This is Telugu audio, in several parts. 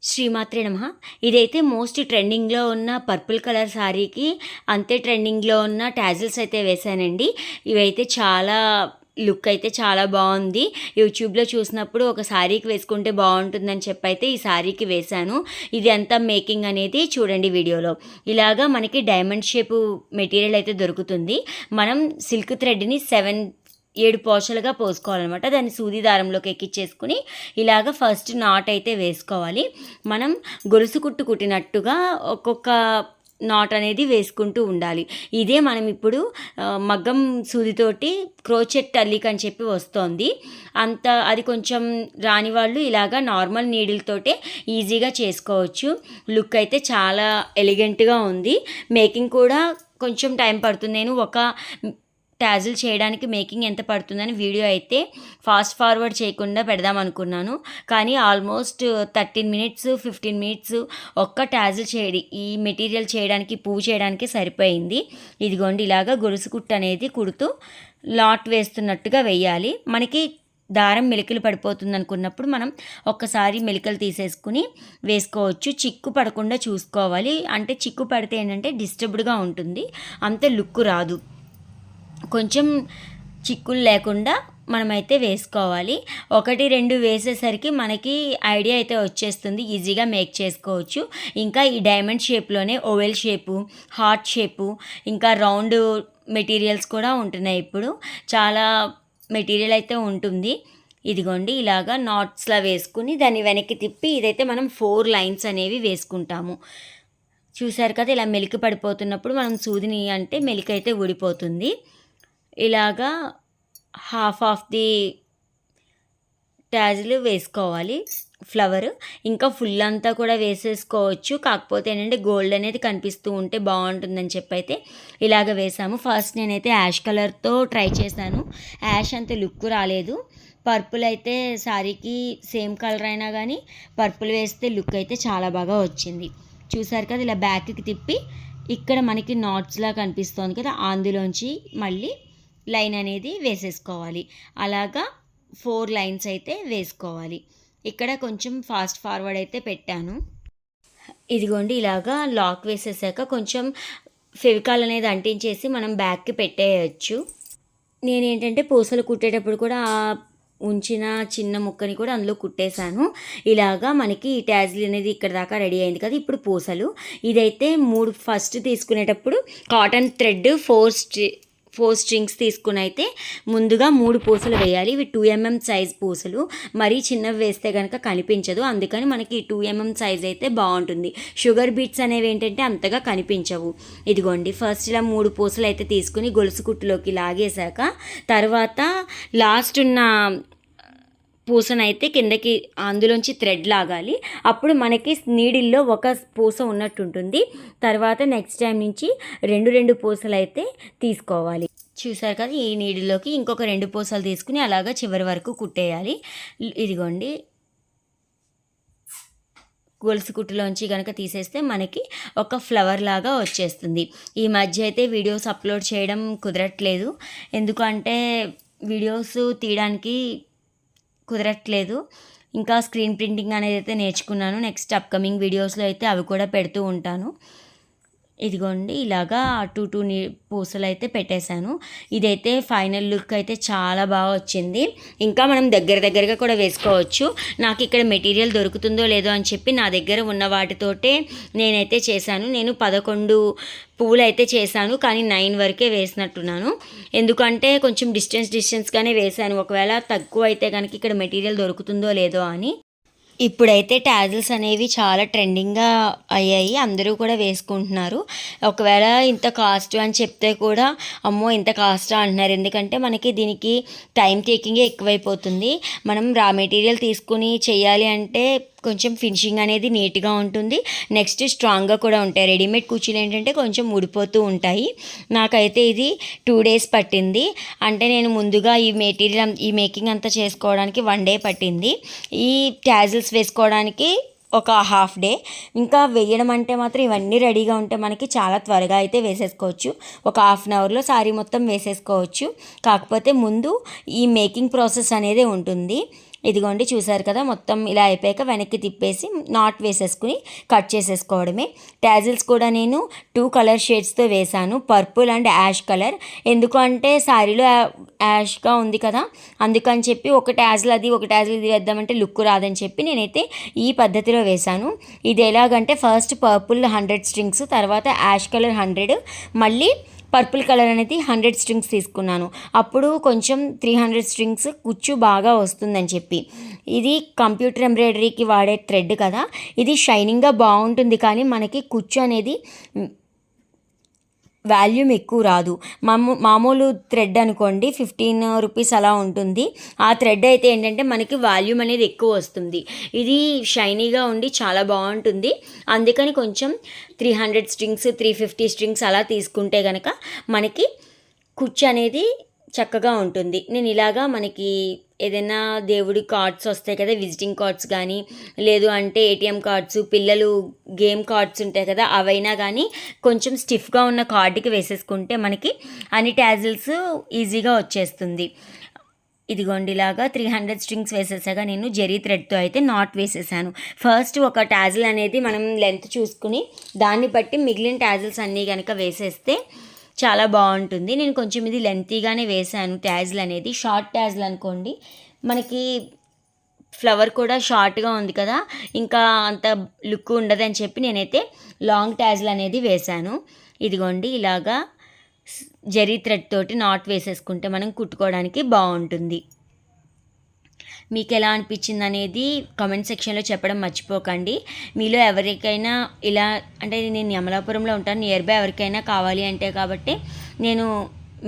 శ్రీమాత్రే నమః. ఇదైతే మోస్ట్ ట్రెండింగ్‌లో ఉన్న పర్పుల్ కలర్ శారీకి అంతే ట్రెండింగ్‌లో ఉన్న టాజిల్స్ అయితే వేశానండి. ఇవైతే చాలా లుక్ అయితే చాలా బాగుంది. యూట్యూబ్‌లో చూసినప్పుడు ఒక శారీకి వేసుకుంటే బాగుంటుందని చెప్పైతే ఈ శారీకి వేశాను. ఇది అంతా మేకింగ్ అనేది చూడండి వీడియోలో. ఇలాగా మనకి డైమండ్ షేపు మెటీరియల్ అయితే దొరుకుతుంది. మనం సిల్క్ థ్రెడ్‌ని 7 పోచలుగా పోసుకోవాలన్నమాట. దాన్ని సూది దారంలోకి ఎక్కించేసుకుని ఇలాగ ఫస్ట్ నాట్ అయితే వేసుకోవాలి. మనం గొలుసు కుట్టు కుట్టినట్టుగా ఒక్కొక్క నాట్ అనేది వేసుకుంటూ ఉండాలి. ఇదే మనం ఇప్పుడు మగ్గం సూదితోటి క్రోచెట్ అల్లిక అని చెప్పి వస్తోంది. అది కొంచెం రాని వాళ్ళు ఇలాగా నార్మల్ నీడిల్తోటే ఈజీగా చేసుకోవచ్చు. లుక్ అయితే చాలా ఎలిగెంట్గా ఉంది. మేకింగ్ కూడా కొంచెం టైం పడుతుంది. నేను ఒక టాజిల్ చేయడానికి మేకింగ్ ఎంత పడుతుందని వీడియో అయితే ఫాస్ట్ ఫార్వర్డ్ చేయకుండా పెడదాం అనుకున్నాను. కానీ ఆల్మోస్ట్ 13 మినిట్స్ 15 మినిట్స్ ఒక్క టాజిల్ ఈ మెటీరియల్ చేయడానికి పువ్వు చేయడానికి సరిపోయింది. ఇదిగోండి ఇలాగా గొలుసు కుట్టు అనేది కుడుతూ లాట్ వేస్తున్నట్టుగా వేయాలి. మనకి దారం మెలికలు పడిపోతుంది అనుకున్నప్పుడు మనం ఒక్కసారి మెలికలు తీసేసుకుని వేసుకోవచ్చు. చిక్కు పడకుండా చూసుకోవాలి. అంటే చిక్కు పడితే ఏంటంటే డిస్టర్బ్డ్గా ఉంటుంది, అంత లుక్ రాదు. కొంచెం చిక్కులు లేకుండా మనమైతే వేసుకోవాలి. 1, 2 వేసేసరికి మనకి ఐడియా అయితే వచ్చేస్తుంది, ఈజీగా మేక్ చేసుకోవచ్చు. ఇంకా ఈ డైమండ్ షేప్లోనే ఓవెల్ షేపు, హార్ట్ షేపు, ఇంకా రౌండ్ మెటీరియల్స్ కూడా ఉంటున్నాయి. ఇప్పుడు చాలా మెటీరియల్ అయితే ఉంటుంది. ఇదిగోండి ఇలాగా నాట్స్లా వేసుకుని దాన్ని వెనక్కి తిప్పి ఇదైతే మనం 4 లైన్స్ అనేవి వేసుకుంటాము. చూసారు కదా, ఇలా మెలిక పడిపోతున్నప్పుడు మనం సూదిని అంటే మెలిక అయితే ఊడిపోతుంది. ఇలాగా హాఫ్ ఆఫ్ ది టాజిల్ వేసుకోవాలి ఫ్లవర్. ఇంకా ఫుల్ అంతా కూడా వేసేసుకోవచ్చు. కాకపోతే ఏంటంటే గోల్డ్ అనేది కనిపిస్తూ ఉంటే బాగుంటుందని చెప్పి అయితే ఇలాగ వేసాము. ఫస్ట్ నేనైతే యాష్ కలర్తో ట్రై చేశాను. యాష్ అంత లుక్ రాలేదు. పర్పుల్ అయితే శారీకి సేమ్ కలర్ అయినా కానీ పర్పుల్ వేస్తే లుక్ అయితే చాలా బాగా వచ్చింది. చూసారు కదా, ఇలా బ్యాక్కి తిప్పి ఇక్కడ మనకి నాట్స్లా కనిపిస్తుంది కదా, అందులోంచి మళ్ళీ లైన్ అనేది వేసేసుకోవాలి. అలాగా 4 లైన్స్ అయితే వేసుకోవాలి. ఇక్కడ కొంచెం ఫాస్ట్ ఫార్వర్డ్ అయితే పెట్టాను. ఇదిగోండి ఇలాగా లాక్ వేసేసాక కొంచెం ఫెవికాల్ అనేది అంటించేసి మనం బ్యాక్కి పెట్టేయచ్చు. నేనేంటంటే పూసలు కుట్టేటప్పుడు కూడా ఉంచిన చిన్న ముక్కని కూడా అందులో కుట్టేశాను. ఇలాగా మనకి ఈ టాజిల్ అనేది ఇక్కడ దాకా రెడీ అయింది కదా. ఇప్పుడు పూసలు ఇదైతే 3 ఫస్ట్ తీసుకునేటప్పుడు కాటన్ థ్రెడ్ 4 స్ట్రింగ్స్ తీసుకుని అయితే ముందుగా 3 పూసలు వేయాలి. ఇవి 2 mm సైజ్ పూసలు. మరీ చిన్నవి వేస్తే కనుక కనిపించదు, అందుకని మనకి 2 mm సైజ్ అయితే బాగుంటుంది. షుగర్ బీట్స్ అనేవి ఏంటంటే అంతగా కనిపించవు. ఇదిగోండి ఫస్ట్ ఇలా 3 పూసలు అయితే తీసుకుని గొలుసు కుట్టులోకి లాగేశాక తర్వాత లాస్ట్ ఉన్న పూసనైతే కిందకి అందులోంచి థ్రెడ్ లాగాలి. అప్పుడు మనకి నీడిల్లో ఒక పూస ఉన్నట్టు ఉంటుంది. తర్వాత నెక్స్ట్ టైం నుంచి 2 పూసలు అయితే తీసుకోవాలి. చూసారు కదా, ఈ నీడిల్లోకి ఇంకొక 2 పూసలు తీసుకుని అలాగా చివరి వరకు కుట్టేయాలి. ఇదిగోండి గొలుసు కుట్టులోంచి కనుక తీసేస్తే మనకి ఒక ఫ్లవర్ లాగా వచ్చేస్తుంది. ఈ మధ్య అయితే వీడియోస్ అప్లోడ్ చేయడం కుదరట్లేదు, ఎందుకంటే వీడియోస్ తీయడానికి కుదరట్లేదు. ఇంకా స్క్రీన్ ప్రింటింగ్ అనేది అయితే నేర్చుకున్నాను. నెక్స్ట్ అప్కమింగ్ వీడియోస్లో అయితే అవి కూడా పెడుతూ ఉంటాను. ఇదిగోండి ఇలాగా 2 పూసలు అయితే పెట్టేశాను. ఇదైతే ఫైనల్ లుక్ అయితే చాలా బాగా వచ్చింది. ఇంకా మనం దగ్గరగా కూడా వేసుకోవచ్చు. నాకు ఇక్కడ మెటీరియల్ దొరుకుతుందో లేదో అని చెప్పి నా దగ్గర ఉన్న వాటితోటే నేనైతే చేశాను. నేను 11 పువ్వులు అయితే చేశాను, కానీ 9 వరకే వేసినట్టున్నాను. ఎందుకంటే కొంచెం డిస్టెన్స్గానే వేశాను. ఒకవేళ తక్కువ అయితే కనుక ఇక్కడ మెటీరియల్ దొరుకుతుందో లేదో అని. ఇప్పుడైతే టాజిల్స్ అనేవి చాలా ట్రెండింగ్గా అయ్యాయి, అందరూ కూడా వేసుకుంటున్నారు. ఒకవేళ ఇంత కాస్ట్ అని చెప్తే కూడా అమ్మో ఇంత కాస్ట్ అంటున్నారు, ఎందుకంటే మనకి దీనికి టైం టేకింగే ఎక్కువైపోతుంది. మనం రా మెటీరియల్ తీసుకుని చేయాలి అంటే కొంచెం ఫినిషింగ్ అనేది నీట్గా ఉంటుంది, నెక్స్ట్ స్ట్రాంగ్గా కూడా ఉంటాయి. రెడీమేడ్ కుర్చీలు ఏంటంటే కొంచెం ఊడిపోతూ ఉంటాయి. నాకైతే ఇది 2 డేస్ పట్టింది. అంటే నేను ముందుగా ఈ మేకింగ్ అంతా చేసుకోవడానికి 1 డే పట్టింది. ఈ టాజిల్స్ వేసుకోవడానికి ఒక హాఫ్ డే. ఇంకా వేయడం అంటే మాత్రం ఇవన్నీ రెడీగా ఉంటే మనకి చాలా త్వరగా అయితే వేసేసుకోవచ్చు. ఒక హాఫ్ అన్ అవర్లో శారీ మొత్తం వేసేసుకోవచ్చు. కాకపోతే ముందు ఈ మేకింగ్ ప్రాసెస్ అనేది ఉంటుంది. ఇదిగోండి చూసారు కదా, మొత్తం ఇలా అయిపోయాక వెనక్కి తిప్పేసి నాట్ వేసేసుకుని కట్ చేసేసుకోవడమే. ట్యాజిల్స్ కూడా నేను 2 కలర్ షేడ్స్తో వేశాను, పర్పుల్ అండ్ యాష్ కలర్. ఎందుకు అంటే శారీలో యాష్గా ఉంది కదా, అందుకని చెప్పి ఒక ట్యాజిల్ అది ఒక ట్యాజిల్ ఇది వేద్దామంటే లుక్ రాదని చెప్పి నేనైతే ఈ పద్ధతిలో వేశాను. ఇది ఎలాగంటే ఫస్ట్ పర్పుల్ 100 స్ట్రింగ్స్, తర్వాత యాష్ కలర్ 100, మళ్ళీ పర్పుల్ కలర్ అనేది 100 స్ట్రింగ్స్ తీసుకున్నాను. అప్పుడు కొంచెం 300 స్ట్రింగ్స్ కుచ్చు బాగా వస్తుందని చెప్పి. ఇది కంప్యూటర్ ఎంబ్రాయిడరీకి వాడే థ్రెడ్ కదా, ఇది షైనింగ్గా బాగుంటుంది, కానీ మనకి కుచ్చు అనేది వాల్యూమ్ ఎక్కువ రాదు. మామూలు థ్రెడ్ అనుకోండి 15 రూపీస్ అలా ఉంటుంది. ఆ థ్రెడ్ అయితే ఏంటంటే మనకి వాల్యూమ్ అనేది ఎక్కువ వస్తుంది. ఇది షైనీగా ఉండి చాలా బాగుంటుంది. అందుకని కొంచెం 300 స్ట్రింగ్స్ 350 స్ట్రింగ్స్ అలా తీసుకుంటే కనుక మనకి కుచ్చు అనేది చక్కగా ఉంటుంది. నేను ఇలాగా మనకి ఏదైనా దేవుడి కార్డ్స్ వస్తాయి కదా, విజిటింగ్ కార్డ్స్ కానీ, లేదు అంటే ఏటీఎం కార్డ్స్, పిల్లలు గేమ్ కార్డ్స్ ఉంటాయి కదా, అవైనా కానీ కొంచెం స్టిఫ్గా ఉన్న కార్డుకి వేసేసుకుంటే మనకి అన్ని ట్యాజిల్స్ ఈజీగా వచ్చేస్తుంది. ఇదిగోండి ఇలాగా 300 స్ట్రింగ్స్ వేసేసాగా నేను జెరీ థ్రెడ్తో అయితే నాట్ వేసేసాను. ఫస్ట్ ఒక ట్యాజిల్ అనేది మనం లెంత్ చూసుకుని దాన్ని బట్టి మిగిలిన ట్యాజిల్స్ అన్నీ కనుక వేసేస్తే చాలా బాగుంటుంది. నేను కొంచెం ఇది లెంతీగానే వేసాను ట్యాజిల్ అనేది. షార్ట్ ట్యాజిల్ అనుకోండి, మనకి ఫ్లవర్ కూడా షార్ట్గా ఉంది కదా, ఇంకా అంత లుక్ ఉండదని చెప్పి నేనైతే లాంగ్ ట్యాజిల్ అనేది వేశాను. ఇదిగోండి ఇలాగా జరీ థ్రెడ్ తోటి నాట్ వేసేసుకుంటే మనం కుట్టుకోవడానికి బాగుంటుంది. మీకు ఎలా అనిపించింది అనేది కామెంట్ సెక్షన్లో చెప్పడం మర్చిపోకండి. మీలో ఎవరికైనా ఇలా అంటే నేను అమలాపురంలో ఉంటాను, నియర్ బై ఎవరికైనా కావాలి అంటే కాబట్టి నేను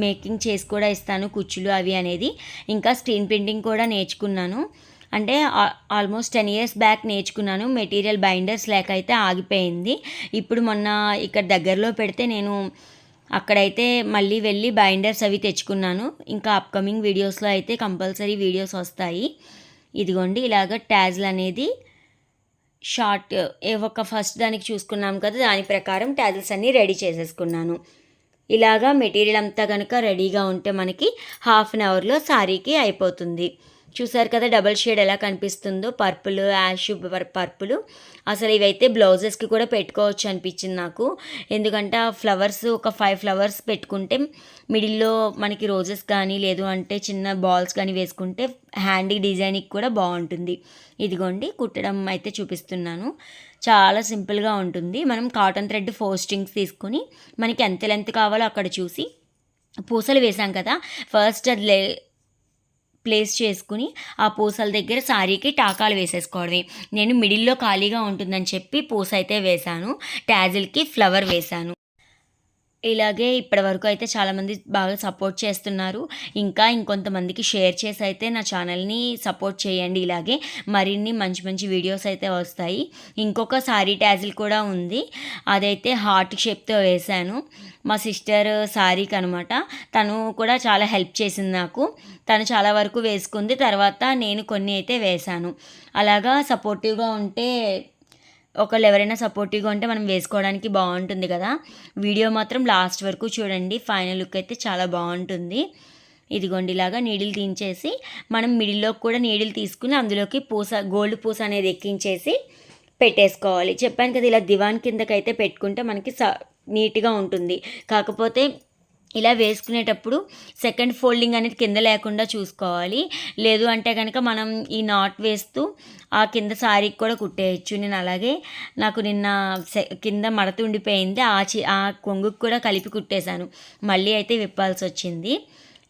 మేకింగ్ చేసి కూడా ఇస్తాను కుచ్చులు అవి అనేది. ఇంకా స్క్రీన్ ప్రింటింగ్ కూడా నేర్చుకున్నాను. అంటే ఆల్మోస్ట్ 10 years బ్యాక్ నేర్చుకున్నాను. మెటీరియల్ బైండర్స్ లేక అయితే ఆగిపోయింది. ఇప్పుడు మొన్న ఇక్కడ దగ్గరలో పెడితే నేను అక్కడైతే మళ్ళీ వెళ్ళి బైండర్స్ అవి తెచ్చుకున్నాను. ఇంకా అప్కమింగ్ వీడియోస్లో అయితే కంపల్సరీ వీడియోస్ వస్తాయి. ఇదిగోండి ఇలాగ ట్యాజిల్ అనేది షార్ట్ ఒక ఫస్ట్ దానికి చూసుకున్నాం కదా, దాని ప్రకారం ట్యాజిల్స్ అన్నీ రెడీ చేసేసుకున్నాను. ఇలాగా మెటీరియల్ అంతా కనుక రెడీగా ఉంటే మనకి 1/2 అవర్లో శారీకి అయిపోతుంది. చూసారు కదా డబల్ షేడ్ ఎలా కనిపిస్తుందో, పర్పుల్ యాష్ పర్పుల్. అసలు ఇవైతే బ్లౌజెస్కి కూడా పెట్టుకోవచ్చు అనిపించింది నాకు. ఎందుకంటే ఆ ఫ్లవర్స్ ఒక 5 ఫ్లవర్స్ పెట్టుకుంటే మిడిల్లో మనకి రోజెస్ కానీ లేదు అంటే చిన్న బాల్స్ కానీ వేసుకుంటే హ్యాండీ డిజైనింగ్ కూడా బాగుంటుంది. ఇదిగోండి కుట్టడం అయితే చూపిస్తున్నాను. చాలా సింపుల్గా ఉంటుంది. మనం కాటన్ థ్రెడ్ 4 స్ట్రింగ్స్ తీసుకొని మనకి ఎంత లెంత్ కావాలో అక్కడ చూసి పూసలు వేసాం కదా, ఫస్ట్ అది ప్లేస్ చేసుకుని ఆ పూసల దగ్గర శారీకి టాకాలు వేసేసుకోవడమే. నేను మిడిల్లో ఖాళీగా ఉంటుందని చెప్పి పూస అయితే వేశాను, ట్యాజిల్కి ఫ్లవర్ వేశాను. ఇలాగే ఇప్పటి వరకు అయితే చాలామంది బాగా సపోర్ట్ చేస్తున్నారు. ఇంకా ఇంకొంతమందికి షేర్ చేసి అయితే నా ఛానల్ని సపోర్ట్ చేయండి. ఇలాగే మరిన్ని మంచి మంచి వీడియోస్ అయితే వస్తాయి. ఇంకొక శారీ ట్యాజిల్ కూడా ఉంది, అదైతే హార్ట్ షేప్తో వేశాను. మా సిస్టర్ శారీకి అనమాట. తను కూడా చాలా హెల్ప్ చేసింది నాకు. తను చాలా వరకు వేసుకుంది, తర్వాత నేను కొన్ని అయితే వేశాను. అలాగా సపోర్టివ్గా ఉంటే, ఒకళ్ళు ఎవరైనా సపోర్టివ్గా ఉంటే మనం వేసుకోవడానికి బాగుంటుంది కదా. వీడియో మాత్రం లాస్ట్ వరకు చూడండి, ఫైనల్ లుక్ అయితే చాలా బాగుంటుంది. ఇదిగోండి ఇలాగా నీడిల్ తీయించేసి మనం మిడిల్లో కూడా నీడిల్ తీసుకుని అందులోకి పూస గోల్డ్ పూస అనేది ఎక్కించేసి పెట్టేసుకోవాలి. చెప్పాను కదా, ఇలా దివాన్ కిందకైతే పెట్టుకుంటే మనకి నీట్గా ఉంటుంది. కాకపోతే ఇలా వేసుకునేటప్పుడు సెకండ్ ఫోల్డింగ్ అనేది కింద లేకుండా చూసుకోవాలి. లేదు అంటే కనుక మనం ఈ నాట్ వేస్తూ ఆ కింద శారీకి కూడా కుట్టేయచ్చు. నేను అలాగే నాకు నిన్న కింద మడత ఉండిపోయింది, ఆ కొంగుకు కూడా కలిపి కుట్టేశాను. మళ్ళీ అయితే విప్పాల్సి వచ్చింది.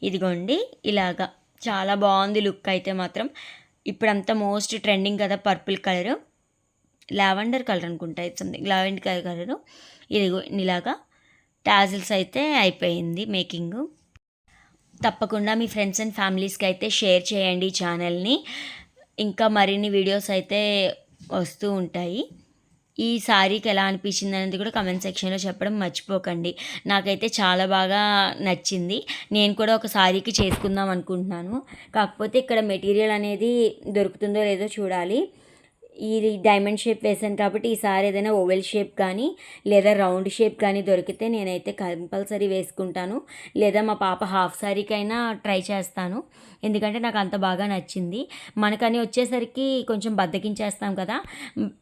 ఇదిగోండి ఇలాగా చాలా బాగుంది లుక్ అయితే మాత్రం. ఇప్పుడంతా మోస్ట్ ట్రెండింగ్ కదా పర్పుల్ కలరు, లావెండర్ కలర్ అనుకుంటా, లావెండర్ కలరు. ఇదిగో ఇలాగా టాజిల్స్ అయితే అయిపోయింది మేకింగ్. తప్పకుండా మీ ఫ్రెండ్స్ అండ్ ఫ్యామిలీస్కి అయితే షేర్ చేయండి ఛానల్ని. ఇంకా మరిన్ని వీడియోస్ అయితే వస్తూ ఉంటాయి. ఈ శారీకి ఎలా అనిపించింది అనేది కూడా కమెంట్ సెక్షన్లో చెప్పడం మర్చిపోకండి. నాకైతే చాలా బాగా నచ్చింది. నేను కూడా ఒక శారీకి చేసుకుందాం అనుకుంటున్నాను. కాకపోతే ఇక్కడ మెటీరియల్ అనేది దొరుకుతుందో లేదో చూడాలి. ఈ డైమండ్ షేప్ వేసాను కాబట్టి ఈసారి ఏదైనా ఓవెల్ షేప్ కానీ లేదా రౌండ్ షేప్ కానీ దొరికితే నేనైతే కంపల్సరీ వేసుకుంటాను. లేదా మా పాప హాఫ్ సారీకైనా ట్రై చేస్తాను. ఎందుకంటే నాకు అంత బాగా నచ్చింది. మనకని వచ్చేసరికి కొంచెం బద్ధకించేస్తాం కదా.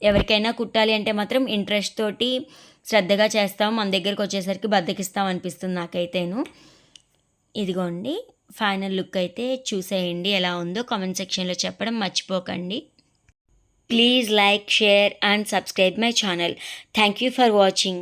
ఎవరికైనా కుట్టాలి అంటే మాత్రం ఇంట్రెస్ట్ తోటి శ్రద్ధగా చేస్తాం. మన దగ్గరికి వచ్చేసరికి బద్ధకిస్తాం అనిపిస్తుంది నాకైతేను. ఇదిగోండి ఫైనల్ లుక్ అయితే చూసేయండి, ఎలా ఉందో కామెంట్ సెక్షన్లో చెప్పడం మర్చిపోకండి. Please like, share and subscribe my channel. Thank you for watching.